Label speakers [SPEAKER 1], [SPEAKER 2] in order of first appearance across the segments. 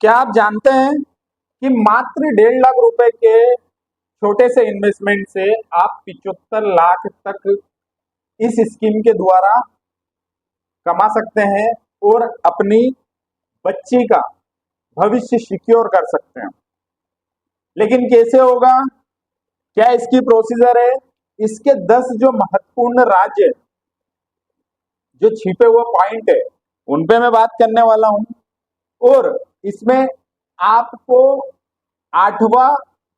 [SPEAKER 1] क्या आप जानते हैं कि मात्र 1.5 लाख रुपए के छोटे से इन्वेस्टमेंट से आप 75 लाख तक इस स्कीम के द्वारा कमा सकते हैं और अपनी बच्ची का भविष्य सिक्योर कर सकते हैं। लेकिन कैसे होगा? क्या इसकी प्रोसीजर है? इसके 10 जो महत्वपूर्ण राज्य जो छिपे हुए पॉइंट है उन पे मैं बात करने वाला हूं। और इसमें आपको 8वां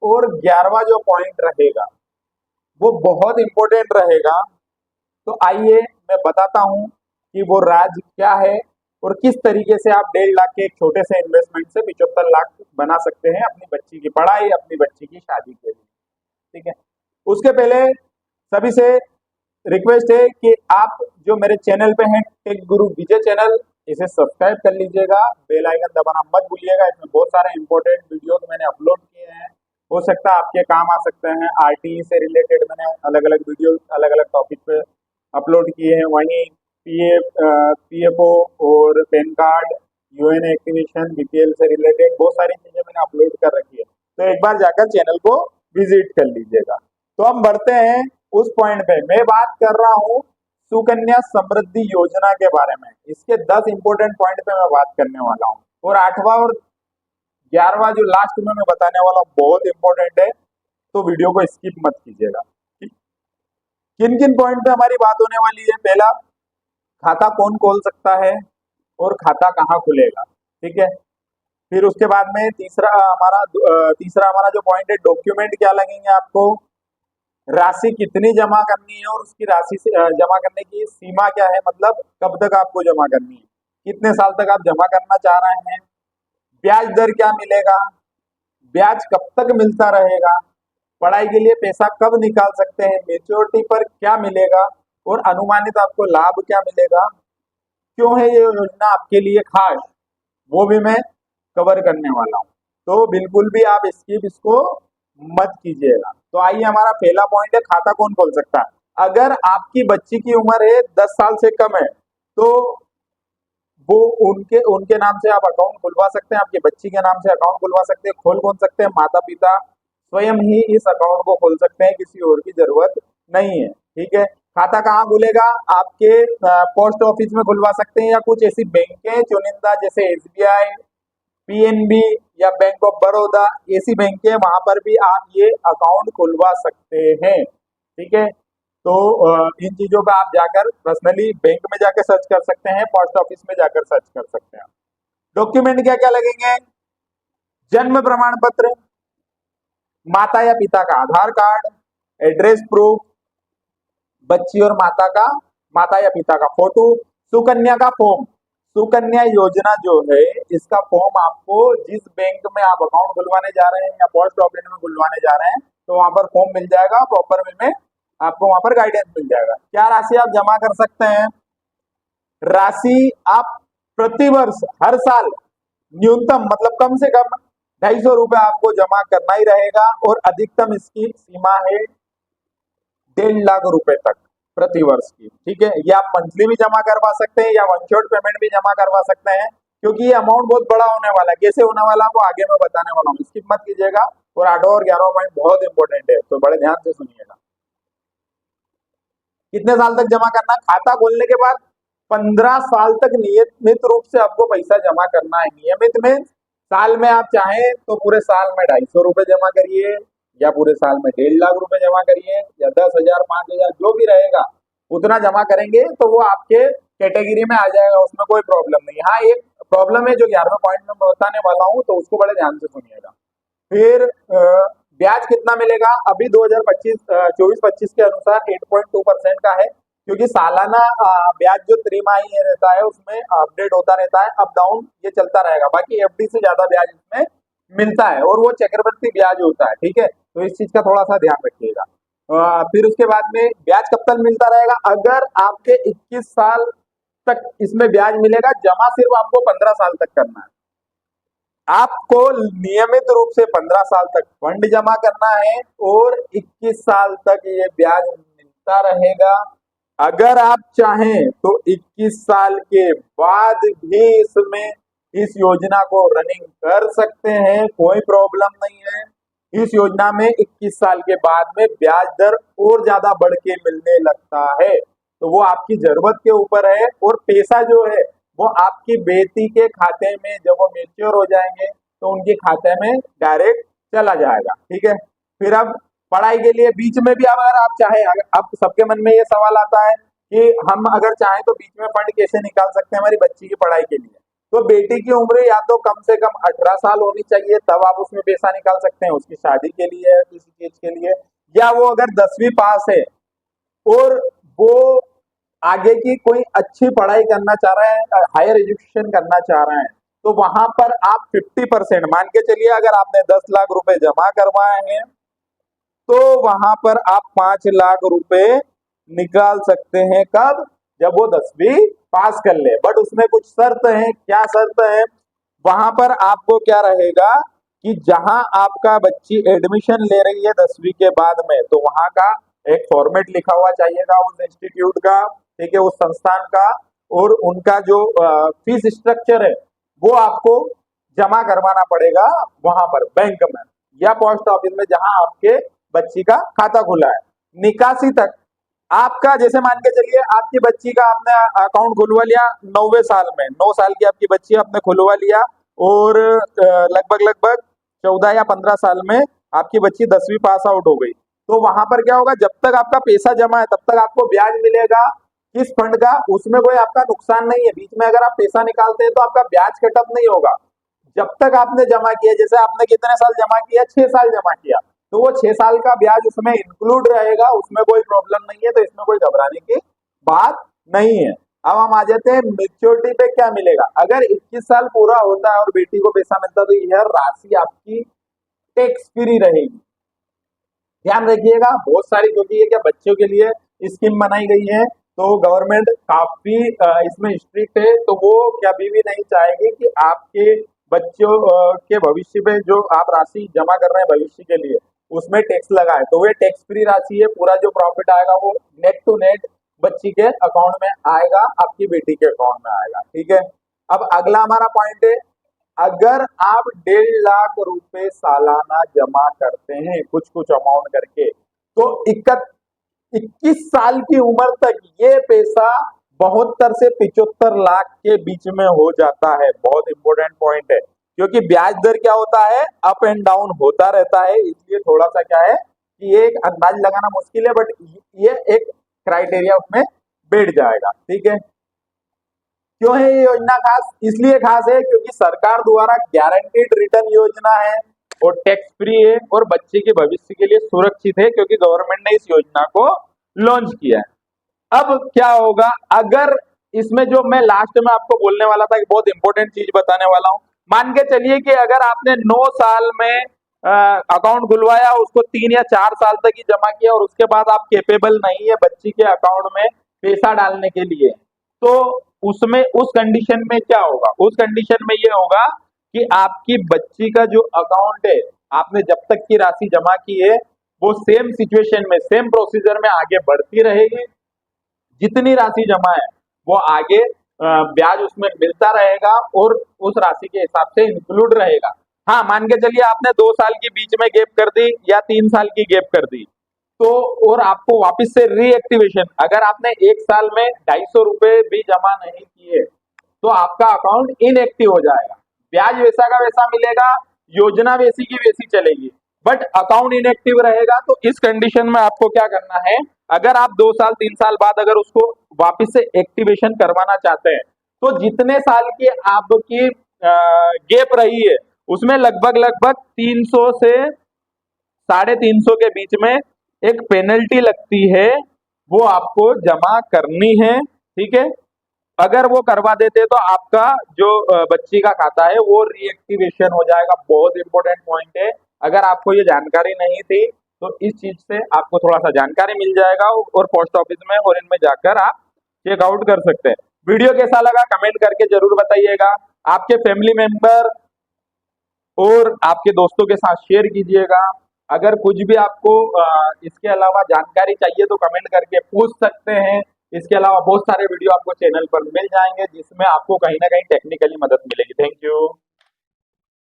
[SPEAKER 1] और 11वां जो पॉइंट रहेगा वो बहुत इंपॉर्टेंट रहेगा। तो आइए मैं बताता हूं कि वो राज्य क्या है और किस तरीके से आप 1.5 लाख के एक छोटे से इन्वेस्टमेंट से 75 लाख बना सकते हैं अपनी बच्ची की पढ़ाई, अपनी बच्ची की शादी के लिए। ठीक है, उसके पहले सभी से रिक्वेस्ट है कि आप जो मेरे चैनल पे हैं टेक गुरु विजय चैनल, इसे सब्सक्राइब कर लीजिएगा, बेल आइकन दबाना मत भूलिएगा। इसमें बहुत सारे इंपॉर्टेंट वीडियोस मैंने अपलोड किए हैं, हो सकता है आपके काम आ सकते हैं। आरटीई से रिलेटेड मैंने अलग अलग वीडियो अलग अलग टॉपिक पे अपलोड किए हैं। वहीं पीएफओ और pan card, UN activation, BPL से रिलेटेड बहुत सारी चीजें मैंने अपलोड कर रखी है, तो एक बार जाकर चैनल को विजिट कर लीजिएगा। तो हम बढ़ते हैं उस पॉइंट पे। मैं बात कर रहा हूँ सुकन्या समृद्धि योजना के बारे में। इसके 10 इंपॉर्टेंट पॉइंट पे मैं बात करने वाला हूँ और 8वां और 11वां जो लास्ट में मैं बताने वाला हूँ बहुत इंपॉर्टेंट है, तो वीडियो को स्किप मत कीजिएगा। किन किन पॉइंट पे हमारी बात होने वाली है? पहला, खाता कौन खोल सकता है और खाता कहाँ खुलेगा। ठीक है, फिर उसके बाद में तीसरा हमारा जो पॉइंट है, डॉक्यूमेंट क्या लगेंगे आपको, राशि कितनी जमा करनी है और उसकी राशि से जमा करने की सीमा क्या है, मतलब कब तक आपको जमा करनी है, कितने साल तक आप जमा करना चाह रहे हैं, ब्याज दर क्या मिलेगा, ब्याज कब तक मिलता रहेगा, पढ़ाई के लिए पैसा कब निकाल सकते हैं, मेच्योरिटी पर क्या मिलेगा और अनुमानित आपको लाभ क्या मिलेगा, क्यों है ये योजना आपके लिए खास, वो भी मैं कवर करने वाला हूँ। तो बिल्कुल भी आप इसको मत कीजिएगा। तो आइए, हमारा पहला पॉइंट है, खाता कौन खोल सकता है। अगर आपकी बच्ची की उम्र है 10 साल से कम है तो वो उनके उनके नाम से आप अकाउंट खुलवा सकते हैं, आपकी बच्ची के नाम से अकाउंट खुलवा सकते हैं। खोल कौन सकते हैं? माता पिता स्वयं ही इस अकाउंट को खोल सकते हैं, किसी और की जरूरत नहीं है। ठीक है, खाता कहाँ खुलेगा? आपके पोस्ट ऑफिस में खुलवा सकते हैं या कुछ ऐसी बैंकें चुनिंदा जैसे एसबीआई, पीएनबी या बैंक ऑफ बड़ौदा, ऐसी बैंक है, वहां पर भी आप ये अकाउंट खुलवा सकते हैं। ठीक है, तो इन चीजों का आप जाकर पर्सनली बैंक में जाकर सर्च कर सकते हैं, पोस्ट ऑफिस में जाकर सर्च कर सकते हैं। डॉक्यूमेंट क्या क्या लगेंगे? जन्म प्रमाण पत्र, माता या पिता का आधार कार्ड, एड्रेस प्रूफ, बच्ची और माता या पिता का फोटो, सुकन्या का फॉर्म। सुकन्या योजना जो है इसका फॉर्म आपको जिस बैंक में आप अकाउंट खुलवाने जा रहे हैं या पोस्ट ऑफिस में खुलवाने जा रहे हैं तो वहां पर फॉर्म मिल जाएगा, प्रॉपर वे में आपको वहां पर गाइडेंस मिल जाएगा। क्या राशि आप जमा कर सकते हैं? राशि आप प्रतिवर्ष हर साल न्यूनतम मतलब कम से कम 250 रुपए आपको जमा करना ही रहेगा और अधिकतम इसकी सीमा है 1.5 लाख रुपए तक प्रति वर्ष की। ठीक है, ये आप मंथली भी जमा करवा सकते हैं या वन शॉट पेमेंट भी जमा करवा सकते हैं, क्योंकि ये अमाउंट बहुत बड़ा होने वाला है। कैसे होने वाला है वो आगे मैं बताने वाला हूँ, स्किप मत कीजिएगा। और 8वां और 11वां पॉइंट बहुत इंपॉर्टेंट है, तो बड़े ध्यान से सुनिएगा। कितने साल तक जमा करना? खाता खोलने के बाद 15 साल तक नियमित रूप से आपको पैसा जमा करना है। नियमित में साल में आप चाहें तो पूरे साल में 250 रुपए जमा करिए या पूरे साल में 1.5 लाख रुपए जमा करिए या 10,000 5,000 जो भी रहेगा उतना जमा करेंगे तो वो आपके कैटेगरी में आ जाएगा, उसमें कोई प्रॉब्लम नहीं। हाँ, एक प्रॉब्लम है जो 11वें पॉइंट में बताने वाला हूँ, तो उसको बड़े ध्यान से सुनिएगा। फिर ब्याज कितना मिलेगा? अभी 2024-25 के अनुसार 8.2% का है, क्योंकि सालाना ब्याज जो त्रिमाही रहता है उसमें अपडेट होता रहता है, अप डाउन ये चलता रहेगा। बाकी एफडी से ज्यादा ब्याज इसमें मिलता है और वो चक्रवृद्धि ब्याज होता है। ठीक है, तो इस चीज का थोड़ा सा ध्यान रखिएगा। फिर उसके बाद में ब्याज कब तक मिलता रहेगा? अगर आपके 21 साल तक इसमें ब्याज मिलेगा, जमा सिर्फ आपको 15 साल तक करना है। आपको नियमित रूप से 15 साल तक फंड जमा करना है और 21 साल तक ये ब्याज मिलता रहेगा। अगर आप चाहें तो 21 साल के बाद भी इसमें इस योजना को रनिंग कर सकते हैं, कोई प्रॉब्लम नहीं है। इस योजना में 21 साल के बाद में ब्याज दर और ज्यादा बढ़ के मिलने लगता है, तो वो आपकी जरूरत के ऊपर है। और पैसा जो है वो आपकी बेटी के खाते में जब वो मेच्योर हो जाएंगे तो उनके खाते में डायरेक्ट चला जाएगा। ठीक है, फिर अब पढ़ाई के लिए बीच में भी अगर आप चाहे, अब सबके मन में ये सवाल आता है कि हम अगर चाहें तो बीच में फंड कैसे निकाल सकते हैं हमारी बच्ची की पढ़ाई के लिए। तो बेटी की उम्र या तो कम से कम 18 साल होनी चाहिए, तब आप उसमें पैसा निकाल सकते हैं उसकी शादी के लिए या किसी चीज के लिए। या वो अगर 10वीं पास है और वो आगे की कोई अच्छी पढ़ाई करना चाह रहे हैं, हायर एजुकेशन करना चाह रहे हैं, तो वहां पर आप 50% मान के चलिए, अगर आपने 10 लाख रुपए जमा करवाए हैं तो वहां पर आप 5 लाख रुपए निकाल सकते हैं। कब? जब वो 10वीं पास कर ले। बट उसमें कुछ शर्त है। क्या शर्त है? वहां पर आपको क्या रहेगा कि जहां आपका बच्ची एडमिशन ले रही है 10वीं के बाद में, तो वहां का एक फॉर्मेट लिखा हुआ चाहिएगा उस इंस्टीट्यूट का, ठीक है, उस संस्थान का, और उनका जो फीस स्ट्रक्चर है वो आपको जमा करवाना पड़ेगा वहां पर बैंक में या पोस्ट ऑफिस में जहां आपके बच्ची का खाता खुला है। निकासी तक आपका, जैसे मान के चलिए आपकी बच्ची का आपने अकाउंट खुलवा लिया 9वें साल में, 9 साल की आपकी बच्ची आपने खुलवा लिया, और लगभग लगभग 14 या 15 साल में आपकी बच्ची 10वीं पास आउट हो गई, तो वहां पर क्या होगा, जब तक आपका पैसा जमा है तब तक आपको ब्याज मिलेगा किस फंड का, उसमें कोई आपका नुकसान नहीं है। बीच में अगर आप पैसा निकालते हैं तो आपका ब्याज कटअप नहीं होगा जब तक आपने जमा किया। जैसे आपने कितने साल जमा किया? 6 साल जमा किया, तो वो 6 साल का ब्याज उसमें इंक्लूड रहेगा, उसमें कोई प्रॉब्लम नहीं है, तो इसमें कोई घबराने की बात नहीं है। अब हम आ जाते हैं मेच्योरिटी पे क्या मिलेगा। अगर 21 साल पूरा होता है और बेटी को पैसा मिलता है तो यह राशि आपकी टैक्स फ्री रहेगी। ध्यान रखिएगा, बहुत सारी, क्योंकि ये क्या बच्चों के लिए स्कीम बनाई गई है, तो गवर्नमेंट काफी इसमें स्ट्रिक्ट है, तो वो कभी भी नहीं चाहेगी कि आपके बच्चों के भविष्य में जो आप राशि जमा कर रहे हैं भविष्य के लिए उसमें टैक्स लगाए। तो वे टैक्स फ्री राशि है, पूरा जो प्रॉफिट आएगा वो नेट टू नेट बच्ची के अकाउंट में आएगा, आपकी बेटी के अकाउंट में आएगा। ठीक है, अब अगला हमारा पॉइंट है, अगर आप 1.5 लाख रुपए सालाना जमा करते हैं कुछ कुछ अमाउंट करके, तो 21 साल की उम्र तक ये पैसा 72 से 75 लाख के बीच में हो जाता है। बहुत इंपॉर्टेंट पॉइंट है, क्योंकि ब्याज दर क्या होता है, अप एंड डाउन होता रहता है, इसलिए थोड़ा सा क्या है कि ये एक अंदाज लगाना मुश्किल है, बट ये एक क्राइटेरिया उसमें बैठ जाएगा। ठीक है, क्यों है ये योजना खास? इसलिए खास है क्योंकि सरकार द्वारा गारंटीड रिटर्न योजना है और टैक्स फ्री है और बच्चे के भविष्य के लिए सुरक्षित है, क्योंकि गवर्नमेंट ने इस योजना को लॉन्च किया है। अब क्या होगा, अगर इसमें जो मैं लास्ट में आपको बोलने वाला था कि बहुत इंपॉर्टेंट चीज बताने वाला हूं, मान के चलिए कि अगर आपने 9 साल में अकाउंट खुलवाया, उसको 3 या 4 साल तक ही जमा किया और उसके बाद आप कैपेबल नहीं है बच्ची के अकाउंट में पैसा डालने के लिए, तो उसमें उस कंडीशन में क्या होगा? उस कंडीशन में ये होगा कि आपकी बच्ची का जो अकाउंट है, आपने जब तक की राशि जमा की है वो सेम सिचुएशन में, सेम प्रोसीजर में आगे बढ़ती रहेगी। जितनी राशि जमा है वो आगे ब्याज उसमें मिलता रहेगा और उस राशि के हिसाब से इंक्लूड रहेगा। हाँ, मान के चलिए आपने 2 साल की बीच में गैप कर दी या 3 साल की गैप कर दी, तो और आपको वापस से रीएक्टिवेशन, अगर आपने 1 साल में 250 रुपए भी जमा नहीं किए तो आपका अकाउंट इनएक्टिव हो जाएगा। ब्याज वैसा का वैसा मिलेगा, योजना वैसी की वैसी चलेगी, बट अकाउंट इनएक्टिव रहेगा। तो इस कंडीशन में आपको क्या करना है, अगर आप 2 साल 3 साल बाद अगर उसको वापस से एक्टिवेशन करवाना चाहते हैं, तो जितने साल की आपकी गैप रही है उसमें लगभग लगभग 300 से 350 के बीच में एक पेनल्टी लगती है, वो आपको जमा करनी है। ठीक है, अगर वो करवा देते तो आपका जो बच्ची का खाता है वो रीएक्टिवेशन हो जाएगा। बहुत इंपॉर्टेंट पॉइंट है, अगर आपको ये जानकारी नहीं थी तो इस चीज से आपको थोड़ा सा जानकारी मिल जाएगा और पोस्ट ऑफिस में और इनमें जाकर आप चेकआउट कर सकते हैं। वीडियो कैसा लगा कमेंट करके जरूर बताइएगा, आपके फैमिली मेंबर और आपके दोस्तों के साथ शेयर कीजिएगा। अगर कुछ भी आपको इसके अलावा जानकारी चाहिए तो कमेंट करके पूछ सकते हैं। इसके अलावा बहुत सारे वीडियो आपको चैनल पर मिल जाएंगे जिसमें आपको कहीं ना कहीं टेक्निकली मदद मिलेगी। Thank you.